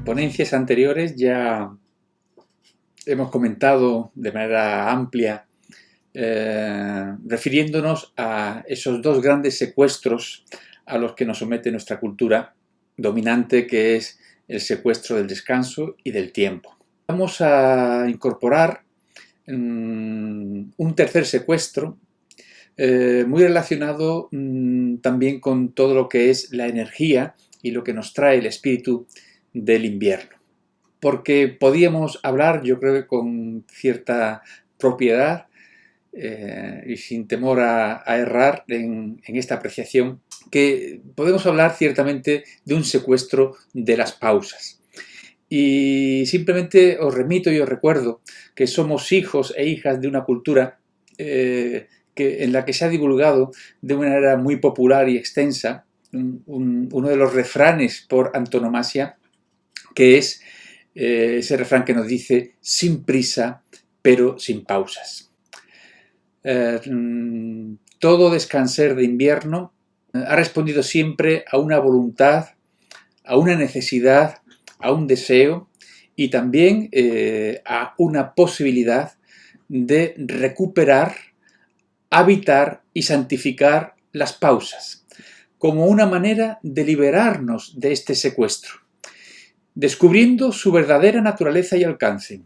ponencias anteriores ya hemos comentado de manera amplia, refiriéndonos a esos dos grandes secuestros a los que nos somete nuestra cultura dominante, que es el secuestro del descanso y del tiempo. Vamos a incorporar un tercer secuestro muy relacionado también con todo lo que es la energía y lo que nos trae el espíritu del invierno. Porque podíamos hablar, yo creo que con cierta propiedad y sin temor a errar en esta apreciación, que podemos hablar ciertamente de un secuestro de las pausas. Y simplemente os remito y os recuerdo que somos hijos e hijas de una cultura en la que se ha divulgado de una manera muy popular y extensa uno de los refranes por antonomasia, que es ese refrán que nos dice: sin prisa, pero sin pausas. Todo descanser de invierno ha respondido siempre a una voluntad, a una necesidad, a un deseo y también a una posibilidad de recuperar, habitar y santificar las pausas, como una manera de liberarnos de este secuestro, descubriendo su verdadera naturaleza y alcance.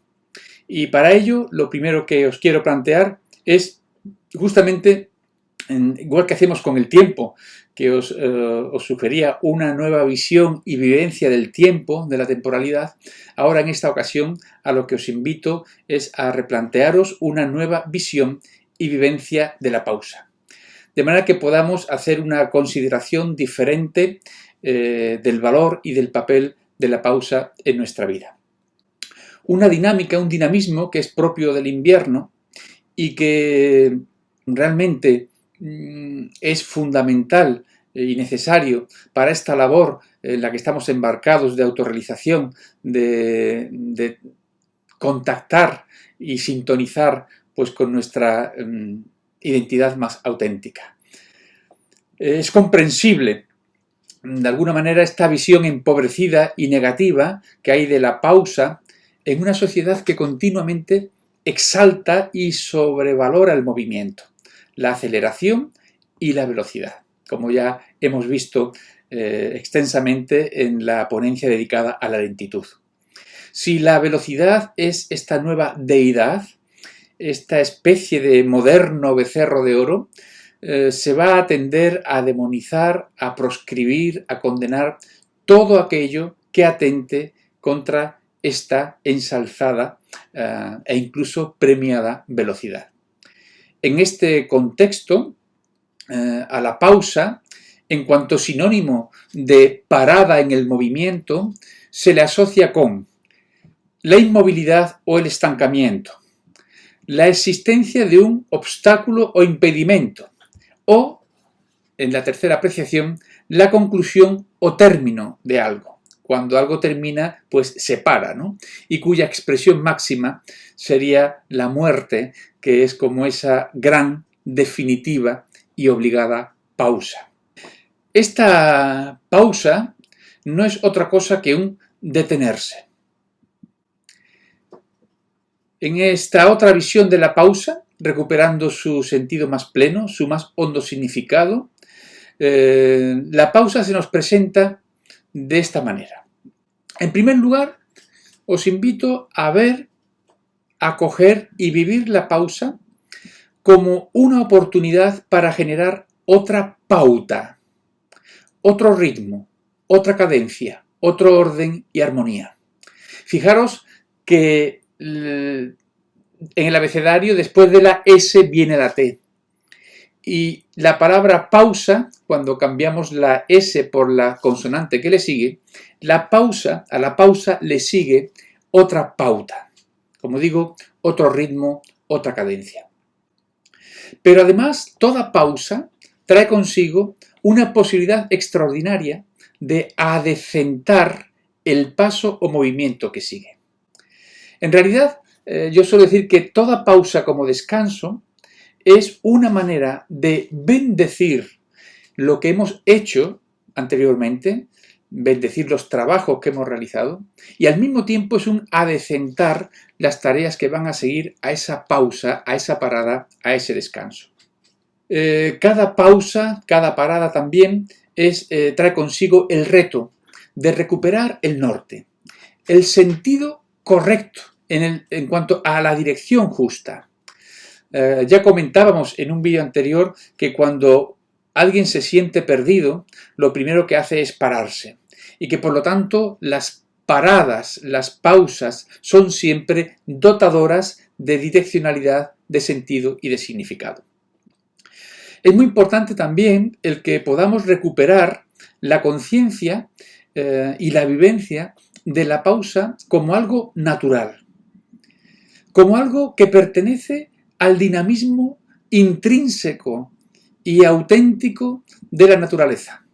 Y para ello, lo primero que os quiero plantear es justamente, igual que hacemos con el tiempo, que os sugería una nueva visión y vivencia del tiempo, de la temporalidad, ahora en esta ocasión a lo que os invito es a replantearos una nueva visión y vivencia de la pausa. De manera que podamos hacer una consideración diferente del valor y del papel de la pausa en nuestra vida. Una dinámica, un dinamismo que es propio del invierno y que realmente es fundamental y necesario para esta labor en la que estamos embarcados de autorrealización, de contactar y sintonizar pues con nuestra identidad más auténtica. Es comprensible de alguna manera esta visión empobrecida y negativa que hay de la pausa en una sociedad que continuamente exalta y sobrevalora el movimiento, la aceleración y la velocidad, como ya hemos visto extensamente en la ponencia dedicada a la lentitud. Si la velocidad es esta nueva deidad, esta especie de moderno becerro de oro, se va a tender a demonizar, a proscribir, a condenar todo aquello que atente contra esta ensalzada e incluso premiada velocidad. En este contexto, a la pausa, en cuanto sinónimo de parada en el movimiento, se le asocia con la inmovilidad o el estancamiento, la existencia de un obstáculo o impedimento, o, en la tercera apreciación, la conclusión o término de algo. Cuando algo termina, pues se para, ¿no? Y cuya expresión máxima sería la muerte, que es como esa gran, definitiva y obligada pausa. Esta pausa no es otra cosa que un detenerse. En esta otra visión de la pausa, recuperando su sentido más pleno, su más hondo significado, la pausa se nos presenta de esta manera. En primer lugar, os invito a ver, acoger y vivir la pausa como una oportunidad para generar otra pauta, otro ritmo, otra cadencia, otro orden y armonía. Fijaros que en el abecedario después de la S viene la T. Y la palabra pausa, cuando cambiamos la S por la consonante que le sigue, a la pausa le sigue otra pauta. Como digo, otro ritmo, otra cadencia. Pero además, toda pausa trae consigo una posibilidad extraordinaria de adecentar el paso o movimiento que sigue. En realidad, yo suelo decir que toda pausa como descanso es una manera de bendecir lo que hemos hecho anteriormente, bendecir los trabajos que hemos realizado y al mismo tiempo es un adecentar las tareas que van a seguir a esa pausa, a esa parada, a ese descanso. Cada pausa, cada parada también trae consigo el reto de recuperar el norte, el sentido correcto en cuanto a la dirección justa. Ya comentábamos en un vídeo anterior que cuando alguien se siente perdido, lo primero que hace es pararse y que por lo tanto las paradas, las pausas son siempre dotadoras de direccionalidad, de sentido y de significado. Es muy importante también el que podamos recuperar la conciencia y la vivencia de la pausa como algo natural, como algo que pertenece al dinamismo intrínseco y auténtico de la naturaleza.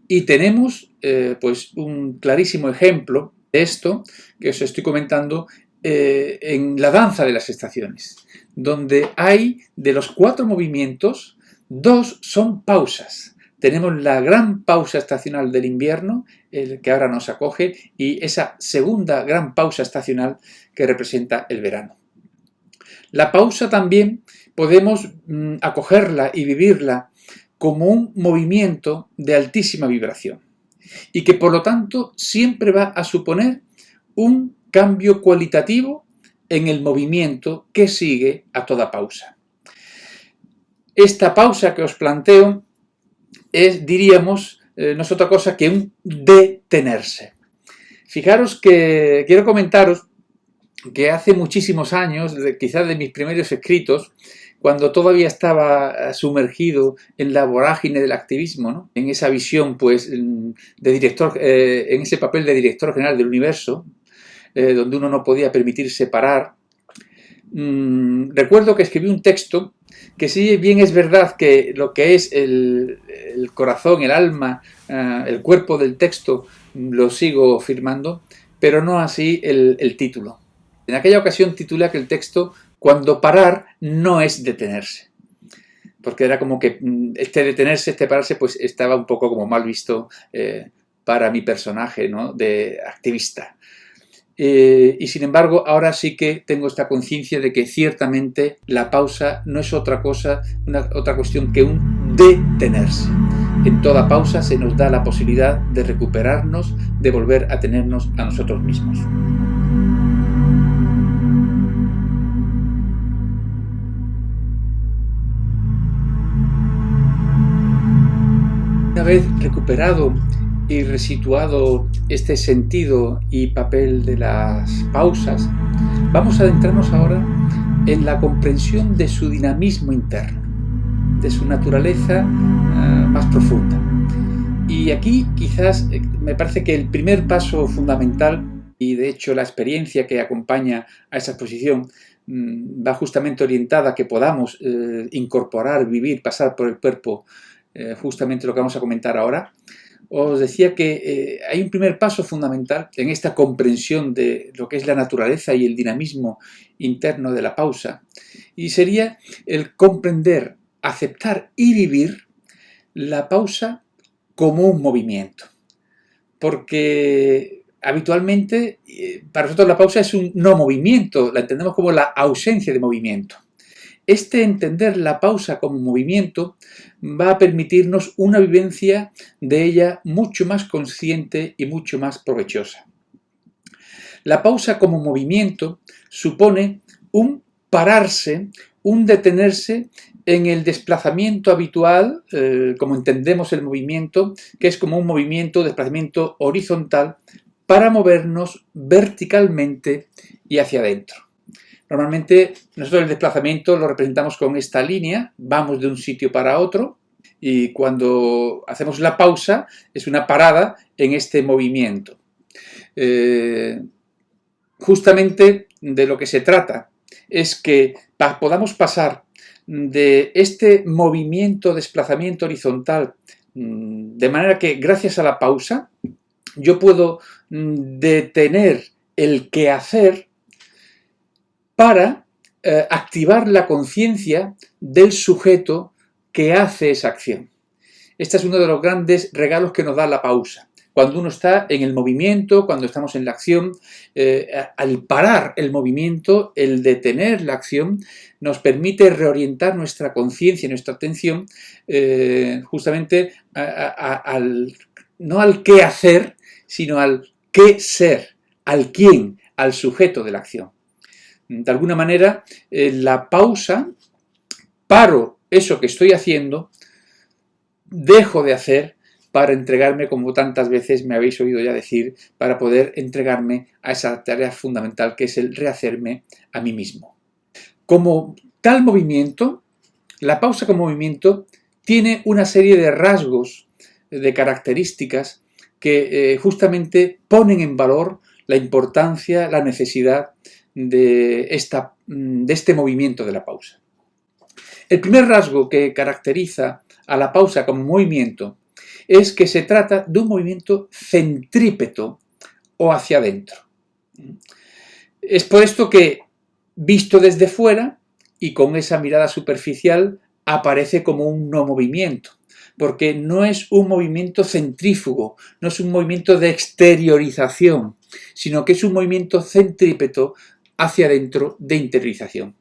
Y tenemos pues un clarísimo ejemplo de esto que os estoy comentando en la danza de las estaciones, donde hay de los 4 movimientos, 2 son pausas. Tenemos la gran pausa estacional del invierno, el que ahora nos acoge, y esa segunda gran pausa estacional que representa el verano. La pausa también podemos acogerla y vivirla como un movimiento de altísima vibración y que por lo tanto siempre va a suponer un cambio cualitativo en el movimiento que sigue a toda pausa. Esta pausa que os planteo es, diríamos, no es otra cosa que un detenerse. Fijaros que quiero comentaros que hace muchísimos años, quizás de mis primeros escritos, cuando todavía estaba sumergido en la vorágine del activismo, ¿no? En esa visión, pues, de director, en ese papel de director general del universo, donde uno no podía permitirse parar, recuerdo que escribí un texto que sí bien es verdad que lo que es el corazón, el alma, el cuerpo del texto lo sigo firmando, pero no así el título. En aquella ocasión titulé aquel texto "Cuando parar no es detenerse", porque era como que este detenerse, este pararse, pues estaba un poco como mal visto para mi personaje, ¿no?, de activista. Y sin embargo, ahora sí que tengo esta conciencia de que ciertamente la pausa no es otra cosa, otra cuestión que un detenerse. En toda pausa se nos da la posibilidad de recuperarnos, de volver a tenernos a nosotros mismos. Una vez recuperado y resituado este sentido y papel de las pausas, vamos a adentrarnos ahora en la comprensión de su dinamismo interno, de su naturaleza más profunda. Y aquí quizás me parece que el primer paso fundamental, y de hecho la experiencia que acompaña a esa exposición va justamente orientada a que podamos incorporar, vivir, pasar por el cuerpo justamente lo que vamos a comentar ahora. Os decía que hay un primer paso fundamental en esta comprensión de lo que es la naturaleza y el dinamismo interno de la pausa, y sería el comprender, aceptar y vivir la pausa como un movimiento. Porque habitualmente para nosotros la pausa es un no movimiento, la entendemos como la ausencia de movimiento. Este entender la pausa como movimiento va a permitirnos una vivencia de ella mucho más consciente y mucho más provechosa. La pausa como movimiento supone un pararse, un detenerse en el desplazamiento habitual, como entendemos el movimiento, que es como un movimiento, desplazamiento horizontal, para movernos verticalmente y hacia adentro. Normalmente nosotros el desplazamiento lo representamos con esta línea, vamos de un sitio para otro, y cuando hacemos la pausa es una parada en este movimiento. Justamente de lo que se trata es que podamos pasar de este movimiento, desplazamiento horizontal, de manera que gracias a la pausa yo puedo detener el quehacer para activar la conciencia del sujeto que hace esa acción. Este es uno de los grandes regalos que nos da la pausa. cuando uno está en el movimiento, cuando estamos en la acción. Al parar el movimiento, el detener la acción, nos permite reorientar nuestra conciencia y nuestra atención justamente no al qué hacer, sino al qué ser, al quién, al sujeto de la acción. De alguna manera, la pausa, paro eso que estoy haciendo, dejo de hacer para entregarme, como tantas veces me habéis oído ya decir, para poder entregarme a esa tarea fundamental que es el rehacerme a mí mismo. Como tal movimiento, la pausa como movimiento tiene una serie de rasgos, de características que justamente ponen en valor la importancia, la necesidad de este movimiento de la pausa. El primer rasgo que caracteriza a la pausa como movimiento es que se trata de un movimiento centrípeto o hacia adentro. Es por esto que, visto desde fuera y con esa mirada superficial, aparece como un no movimiento, porque no es un movimiento centrífugo, no es un movimiento de exteriorización, sino que es un movimiento centrípeto hacia adentro de interiorización.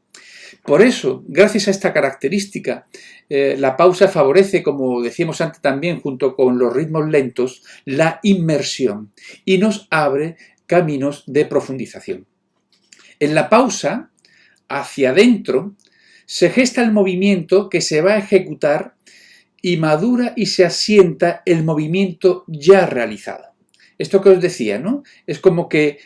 Por eso, gracias a esta característica, la pausa favorece, como decíamos antes también, junto con los ritmos lentos, la inmersión y nos abre caminos de profundización. En la pausa, hacia adentro, se gesta el movimiento que se va a ejecutar y madura y se asienta el movimiento ya realizado. Esto que os decía, ¿no? Es como que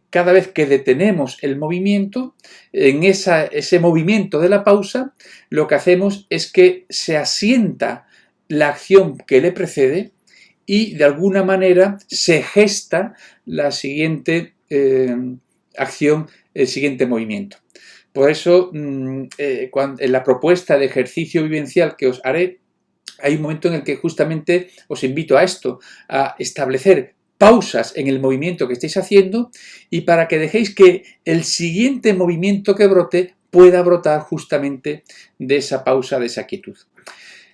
cada vez que detenemos el movimiento, en ese movimiento de la pausa, lo que hacemos es que se asienta la acción que le precede y de alguna manera se gesta la siguiente acción, el siguiente movimiento. Por eso, en la propuesta de ejercicio vivencial que os haré, hay un momento en el que justamente os invito a esto, a establecer pausas en el movimiento que estéis haciendo y para que dejéis que el siguiente movimiento que brote pueda brotar justamente de esa pausa, de esa quietud.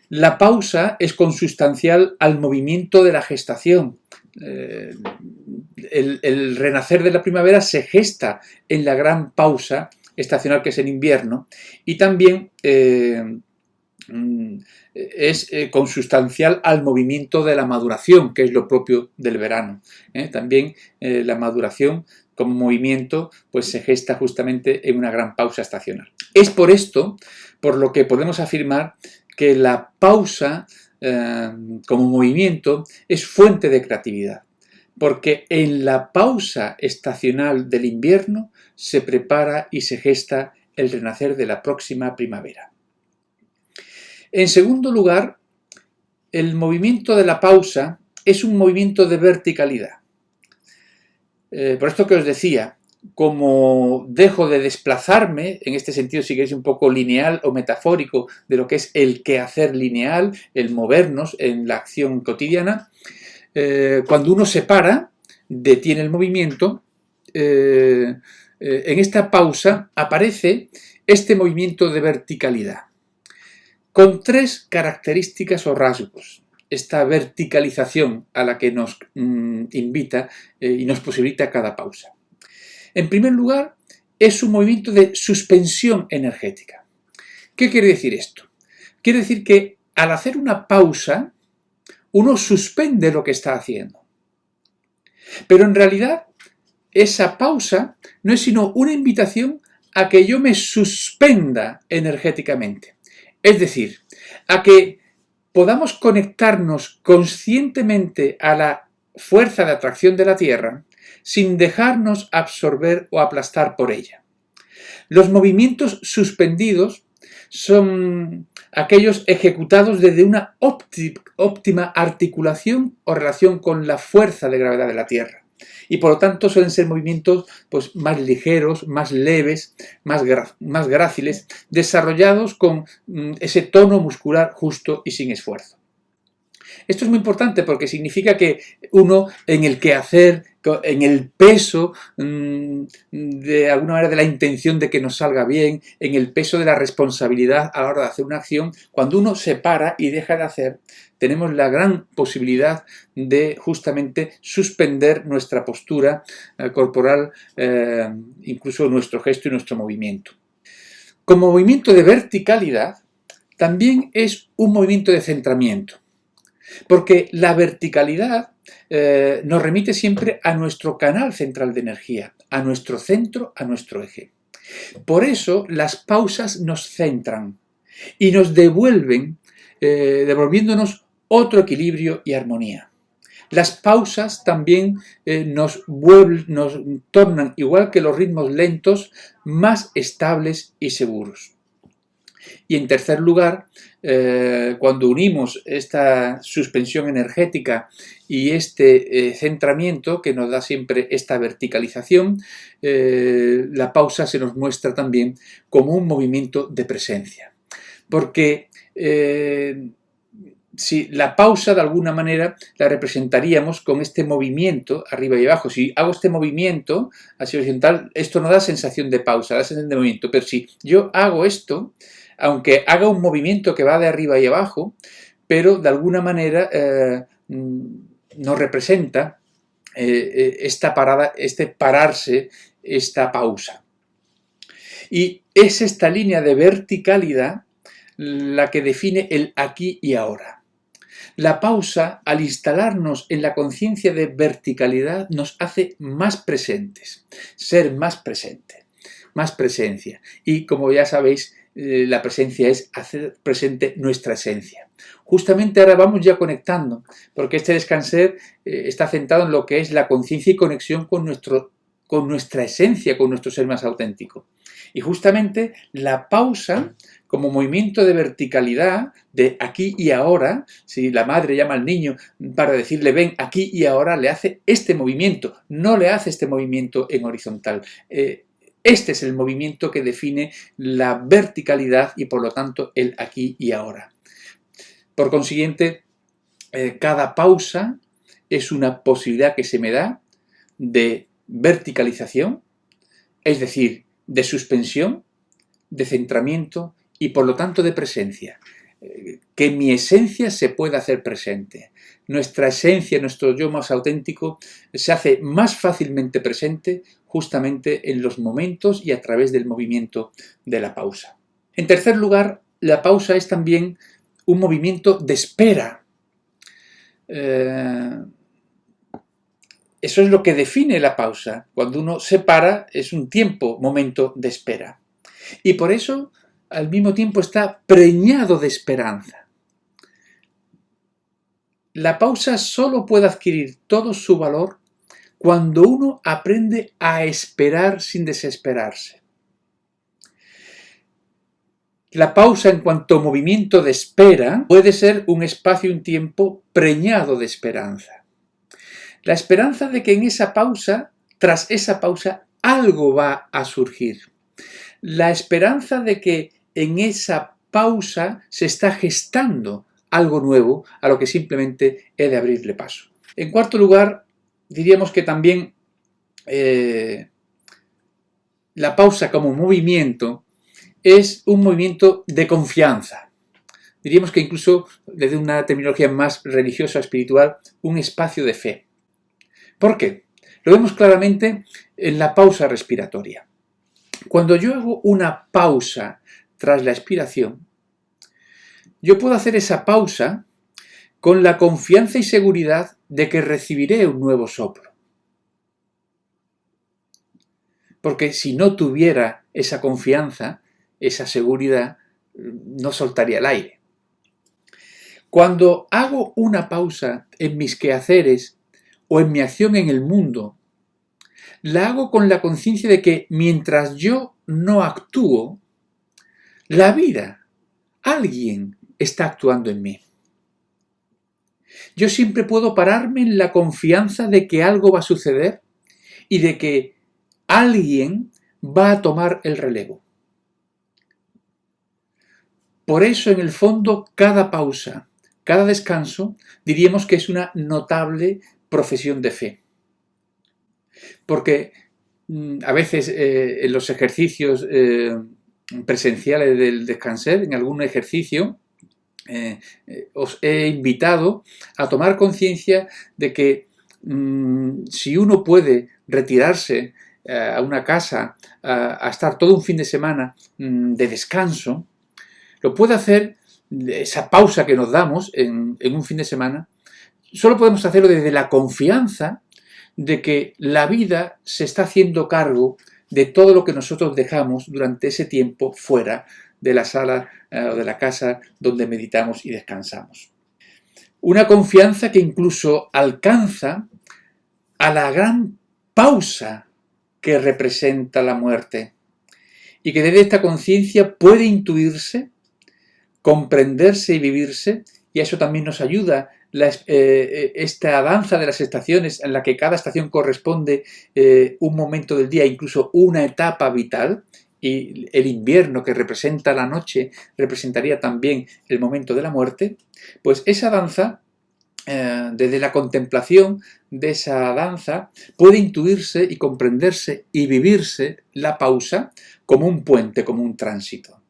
La pausa es consustancial al movimiento de la gestación. El renacer de la primavera se gesta en la gran pausa estacional que es el invierno y también es consustancial al movimiento de la maduración, que es lo propio del verano. También la maduración como movimiento pues se gesta justamente en una gran pausa estacional. Es por esto por lo que podemos afirmar que la pausa como movimiento es fuente de creatividad, porque en la pausa estacional del invierno se prepara y se gesta el renacer de la próxima primavera. En segundo lugar, el movimiento de la pausa es un movimiento de verticalidad. Por esto que os decía, como dejo de desplazarme, en este sentido si queréis un poco lineal o metafórico de lo que es el quehacer lineal, el movernos en la acción cotidiana, cuando uno se para, detiene el movimiento, en esta pausa aparece este movimiento de verticalidad, con tres características o rasgos. Esta verticalización a la que nos invita y nos posibilita cada pausa. En primer lugar, es un movimiento de suspensión energética. ¿Qué quiere decir esto? Quiere decir que al hacer una pausa, uno suspende lo que está haciendo. Pero en realidad, esa pausa no es sino una invitación a que yo me suspenda energéticamente. Es decir, a que podamos conectarnos conscientemente a la fuerza de atracción de la Tierra sin dejarnos absorber o aplastar por ella. Los movimientos suspendidos son aquellos ejecutados desde una óptima articulación o relación con la fuerza de gravedad de la Tierra. Y por lo tanto suelen ser movimientos pues, más ligeros, más leves, más gráciles, desarrollados con ese tono muscular justo y sin esfuerzo. Esto es muy importante porque significa que uno en el quehacer, en el peso, de alguna manera de la intención de que nos salga bien, en el peso de la responsabilidad a la hora de hacer una acción, cuando uno se para y deja de hacer, tenemos la gran posibilidad de justamente suspender nuestra postura corporal, incluso nuestro gesto y nuestro movimiento. Como movimiento de verticalidad, también es un movimiento de centramiento. Porque la verticalidad nos remite siempre a nuestro canal central de energía, a nuestro centro, a nuestro eje. Por eso las pausas nos centran y nos devuelven, devolviéndonos otro equilibrio y armonía. Las pausas también nos tornan, igual que los ritmos lentos, más estables y seguros. Y en tercer lugar, cuando unimos esta suspensión energética y este centramiento que nos da siempre esta verticalización, la pausa se nos muestra también como un movimiento de presencia. Porque si la pausa de alguna manera la representaríamos con este movimiento arriba y abajo. Si hago este movimiento así horizontal, esto no da sensación de pausa, da sensación de movimiento. Pero si yo hago esto, aunque haga un movimiento que va de arriba y abajo, pero de alguna manera nos representa esta parada, este pararse, esta pausa. Y es esta línea de verticalidad la que define el aquí y ahora. La pausa, al instalarnos en la conciencia de verticalidad, nos hace más presentes, ser más presente, más presencia. Y como ya sabéis, la presencia es hacer presente nuestra esencia. Justamente ahora vamos ya conectando, porque este descanser está centrado en lo que es la conciencia y conexión con nuestra esencia, con nuestro ser más auténtico. Y justamente la pausa, como movimiento de verticalidad, de aquí y ahora, si la madre llama al niño para decirle ven aquí y ahora, le hace este movimiento, no le hace este movimiento en horizontal. Este es el movimiento que define la verticalidad y por lo tanto el aquí y ahora. Por consiguiente, cada pausa es una posibilidad que se me da de verticalización, es decir, de suspensión, de centramiento y por lo tanto de presencia. Que mi esencia se pueda hacer presente. Nuestra esencia, nuestro yo más auténtico, se hace más fácilmente presente justamente en los momentos y a través del movimiento de la pausa. En tercer lugar, la pausa es también un movimiento de espera. Eso es lo que define la pausa. Cuando uno se para, es un tiempo, momento de espera. Y por eso, al mismo tiempo, está preñado de esperanza. La pausa solo puede adquirir todo su valor cuando uno aprende a esperar sin desesperarse. La pausa en cuanto movimiento de espera puede ser un espacio y un tiempo preñado de esperanza. La esperanza de que en esa pausa, tras esa pausa, algo va a surgir. La esperanza de que en esa pausa se está gestando algo nuevo a lo que simplemente he de abrirle paso. En cuarto lugar, diríamos que también la pausa como movimiento es un movimiento de confianza. Diríamos que incluso, desde una terminología más religiosa o espiritual, un espacio de fe. ¿Por qué? Lo vemos claramente en la pausa respiratoria. Cuando yo hago una pausa tras la expiración, yo puedo hacer esa pausa con la confianza y seguridad de que recibiré un nuevo soplo. Porque si no tuviera esa confianza, esa seguridad, no soltaría el aire. Cuando hago una pausa en mis quehaceres o en mi acción en el mundo, la hago con la conciencia de que mientras yo no actúo, la vida, alguien está actuando en mí. Yo siempre puedo pararme en la confianza de que algo va a suceder y de que alguien va a tomar el relevo. Por eso, en el fondo, cada pausa, cada descanso diríamos que es una notable profesión de fe. Porque a veces en los ejercicios presenciales del Descanser, en algún ejercicio, os he invitado a tomar conciencia de que si uno puede retirarse a una casa a estar todo un fin de semana de descanso, lo puede hacer, esa pausa que nos damos en un fin de semana, solo podemos hacerlo desde la confianza de que la vida se está haciendo cargo de todo lo que nosotros dejamos durante ese tiempo fuera de la sala o de la casa donde meditamos y descansamos. Una confianza que incluso alcanza a la gran pausa que representa la muerte y que desde esta conciencia puede intuirse, comprenderse y vivirse, y eso también nos ayuda esta danza de las estaciones en la que cada estación corresponde un momento del día, incluso una etapa vital, y el invierno que representa la noche representaría también el momento de la muerte. Pues esa danza, desde la contemplación de esa danza, puede intuirse y comprenderse y vivirse la pausa como un puente, como un tránsito.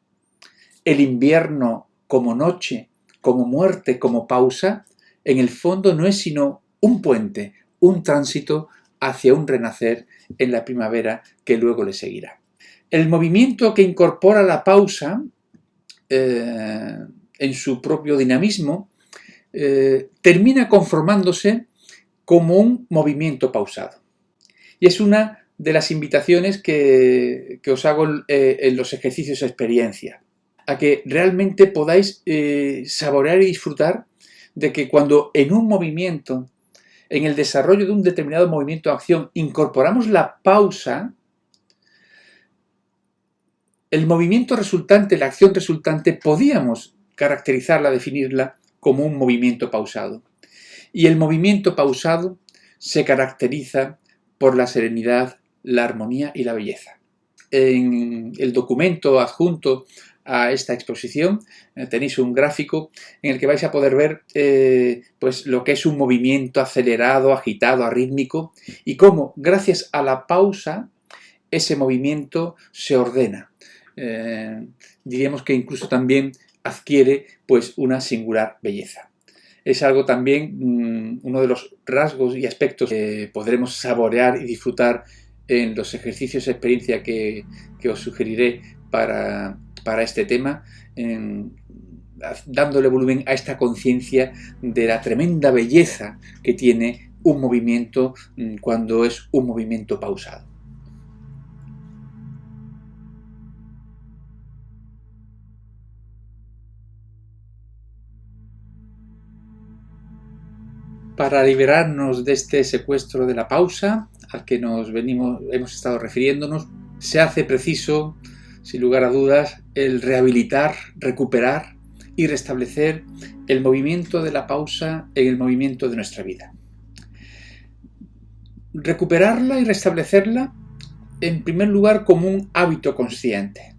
El invierno como noche, como muerte, como pausa, en el fondo no es sino un puente, un tránsito hacia un renacer en la primavera que luego le seguirá. El movimiento que incorpora la pausa en su propio dinamismo termina conformándose como un movimiento pausado. Y es una de las invitaciones que os hago en los ejercicios de experiencia, a que realmente podáis saborear y disfrutar de que cuando en un movimiento, en el desarrollo de un determinado movimiento de acción, incorporamos la pausa, el movimiento resultante, la acción resultante, podíamos caracterizarla, definirla como un movimiento pausado. Y el movimiento pausado se caracteriza por la serenidad, la armonía y la belleza. En el documento adjunto a esta exposición tenéis un gráfico en el que vais a poder ver pues lo que es un movimiento acelerado, agitado, arrítmico, y cómo gracias a la pausa ese movimiento se ordena. Diríamos que incluso también adquiere pues una singular belleza. Es algo también, uno de los rasgos y aspectos que podremos saborear y disfrutar en los ejercicios de experiencia que os sugeriré para este tema, dándole volumen a esta conciencia de la tremenda belleza que tiene un movimiento cuando es un movimiento pausado. Para liberarnos de este secuestro de la pausa al que hemos estado refiriéndonos, se hace preciso, sin lugar a dudas, el rehabilitar, recuperar y restablecer el movimiento de la pausa en el movimiento de nuestra vida. Recuperarla y restablecerla, en primer lugar, como un hábito consciente.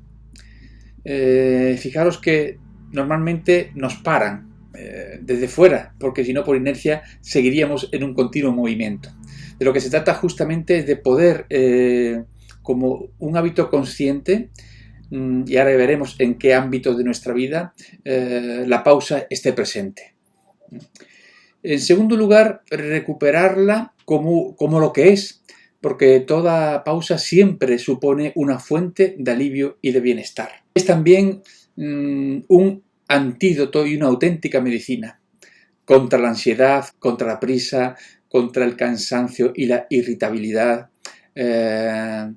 Fijaros que normalmente nos paran desde fuera, porque si no, por inercia, seguiríamos en un continuo movimiento. De lo que se trata justamente es de poder, como un hábito consciente, y ahora veremos en qué ámbitos de nuestra vida la pausa esté presente. En segundo lugar, recuperarla como lo que es, porque toda pausa siempre supone una fuente de alivio y de bienestar. Es también un antídoto y una auténtica medicina contra la ansiedad, contra la prisa, contra el cansancio y la irritabilidad. El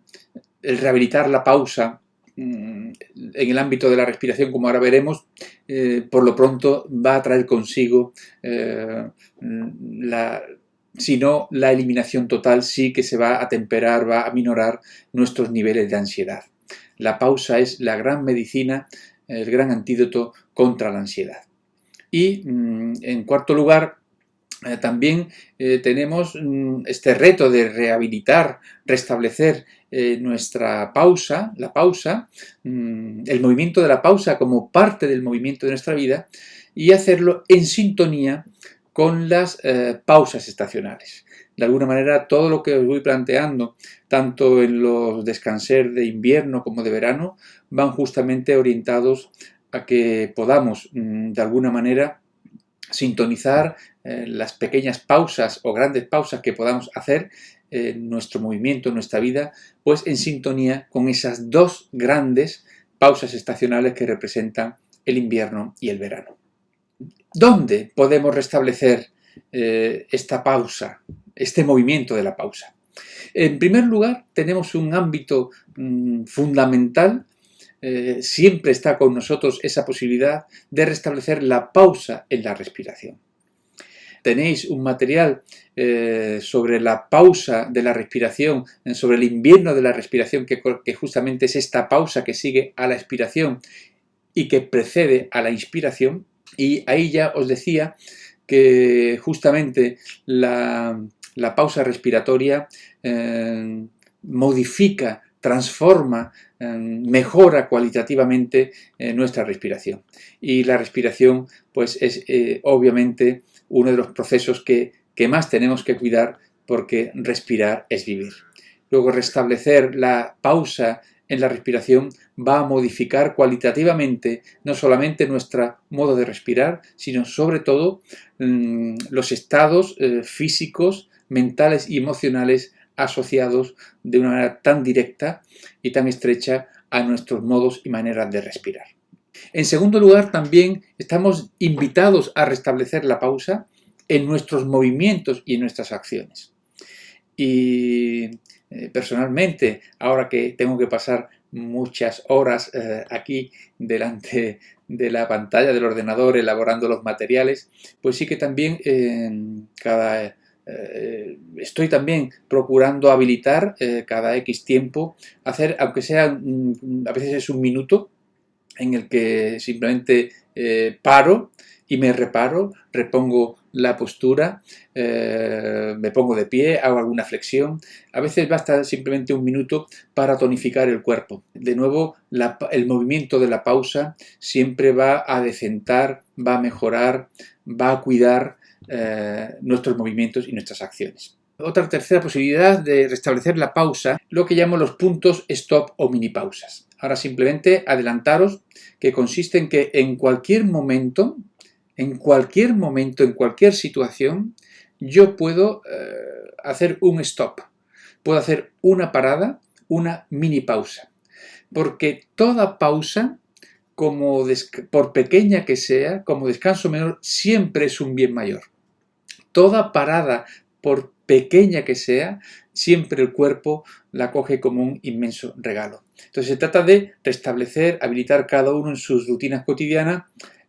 rehabilitar la pausa en el ámbito de la respiración, como ahora veremos, por lo pronto va a traer consigo, si no la eliminación total, sí que se va a atemperar, va a minorar nuestros niveles de ansiedad. La pausa es la gran medicina, el gran antídoto contra la ansiedad. Y en cuarto lugar, también tenemos este reto de rehabilitar, restablecer nuestra pausa, la pausa, el movimiento de la pausa como parte del movimiento de nuestra vida, y hacerlo en sintonía con las pausas estacionales. De alguna manera, todo lo que os voy planteando, tanto en los descanser de invierno como de verano, van justamente orientados a que podamos, de alguna manera, sintonizar las pequeñas pausas o grandes pausas que podamos hacer en nuestro movimiento, en nuestra vida, pues en sintonía con esas dos grandes pausas estacionales que representan el invierno y el verano. ¿Dónde podemos restablecer esta pausa, este movimiento de la pausa? En primer lugar, tenemos un ámbito fundamental. Siempre está con nosotros esa posibilidad de restablecer la pausa en la respiración. Tenéis un material sobre la pausa de la respiración, sobre el invierno de la respiración, que justamente es esta pausa que sigue a la expiración y que precede a la inspiración. Y ahí ya os decía que justamente la pausa respiratoria modifica, transforma, mejora cualitativamente nuestra respiración. Y la respiración pues es obviamente uno de los procesos que más tenemos que cuidar, porque respirar es vivir. Luego, restablecer la pausa en la respiración va a modificar cualitativamente no solamente nuestro modo de respirar, sino sobre todo los estados físicos, mentales y emocionales asociados de una manera tan directa y tan estrecha a nuestros modos y maneras de respirar. En segundo lugar, también estamos invitados a restablecer la pausa en nuestros movimientos y en nuestras acciones. Y personalmente, ahora que tengo que pasar muchas horas aquí delante de la pantalla del ordenador elaborando los materiales, pues sí que también estoy también procurando habilitar cada X tiempo, hacer, aunque sea a veces es un minuto, en el que simplemente paro y me reparo, repongo la postura, me pongo de pie, hago alguna flexión. A veces basta simplemente un minuto para tonificar el cuerpo. De nuevo, el movimiento de la pausa siempre va a decentar, va a mejorar, va a cuidar nuestros movimientos y nuestras acciones. Otra tercera posibilidad de restablecer la pausa, lo que llamo los puntos stop o mini pausas. Ahora simplemente adelantaros que consiste en que en cualquier momento, en cualquier situación, yo puedo hacer un stop, puedo hacer una parada, una mini pausa. Porque toda pausa, por pequeña que sea, como descanso menor, siempre es un bien mayor. Toda parada, por pequeña que sea, siempre el cuerpo la coge como un inmenso regalo. Entonces se trata de restablecer, habilitar cada uno en sus rutinas cotidianas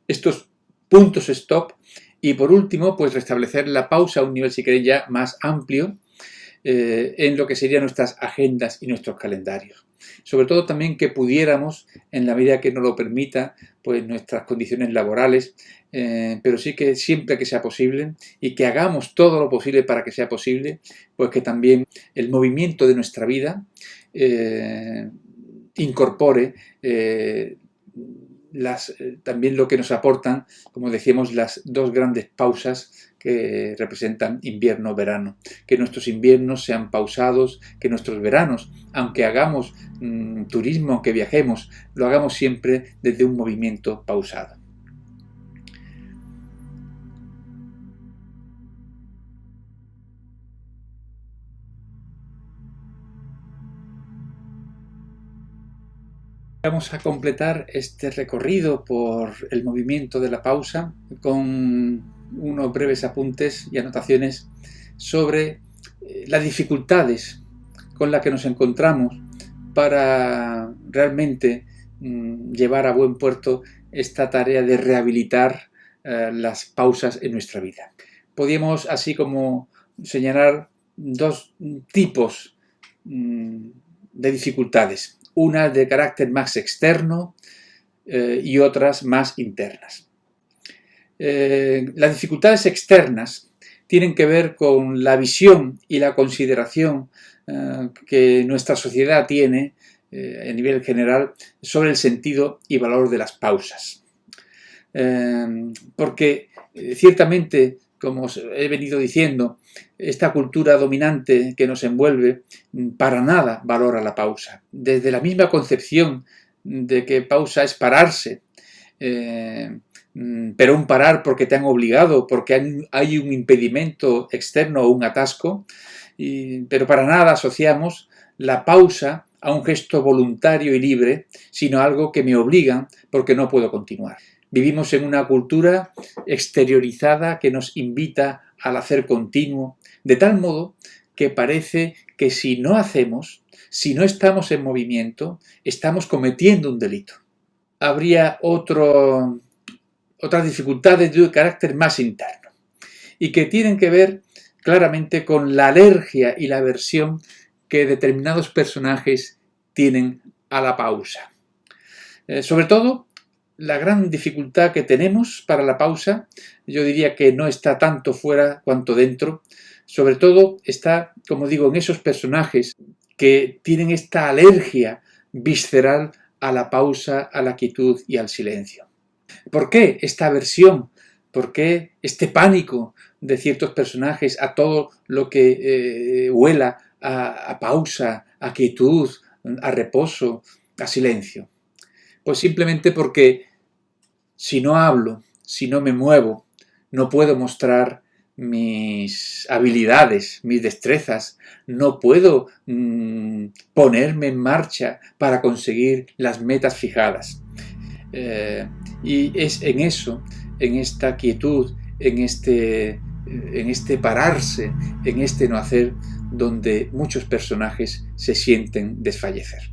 estos puntos stop y por último pues restablecer la pausa a un nivel, si queréis, ya más amplio en lo que serían nuestras agendas y nuestros calendarios. Sobre todo también que pudiéramos, en la medida que nos lo permita, pues nuestras condiciones laborales, pero sí que siempre que sea posible y que hagamos todo lo posible para que sea posible, pues que también el movimiento de nuestra vida incorpore también lo que nos aportan, como decíamos, las dos grandes pausas que representan invierno-verano. Que nuestros inviernos sean pausados, que nuestros veranos, aunque hagamos turismo, aunque viajemos, lo hagamos siempre desde un movimiento pausado. Vamos a completar este recorrido por el movimiento de la pausa con unos breves apuntes y anotaciones sobre las dificultades con las que nos encontramos para realmente llevar a buen puerto esta tarea de rehabilitar las pausas en nuestra vida. Podríamos así como señalar dos tipos de dificultades. Unas de carácter más externo y otras más internas. Las dificultades externas tienen que ver con la visión y la consideración que nuestra sociedad tiene a nivel general sobre el sentido y valor de las pausas. porque ciertamente, como os he venido diciendo, esta cultura dominante que nos envuelve para nada valora la pausa. Desde la misma concepción de que pausa es pararse, pero un parar porque te han obligado, porque hay un impedimento externo o un atasco, pero para nada asociamos la pausa a un gesto voluntario y libre, sino a algo que me obliga porque no puedo continuar. Vivimos en una cultura exteriorizada que nos invita al hacer continuo, de tal modo que parece que si no hacemos, si no estamos en movimiento, estamos cometiendo un delito. Habría otras dificultades de carácter más interno y que tienen que ver claramente con la alergia y la aversión que determinados personajes tienen a la pausa. Sobre todo, la gran dificultad que tenemos para la pausa, yo diría que no está tanto fuera cuanto dentro, sobre todo está, como digo, en esos personajes que tienen esta alergia visceral a la pausa, a la quietud y al silencio. ¿Por qué esta aversión? ¿Por qué este pánico de ciertos personajes a todo lo que huela a pausa, a quietud, a reposo, a silencio? Pues simplemente porque si no hablo, si no me muevo, no puedo mostrar mis habilidades, mis destrezas, no puedo ponerme en marcha para conseguir las metas fijadas. Y es en eso, en esta quietud, en este pararse, en este no hacer, donde muchos personajes se sienten desfallecer.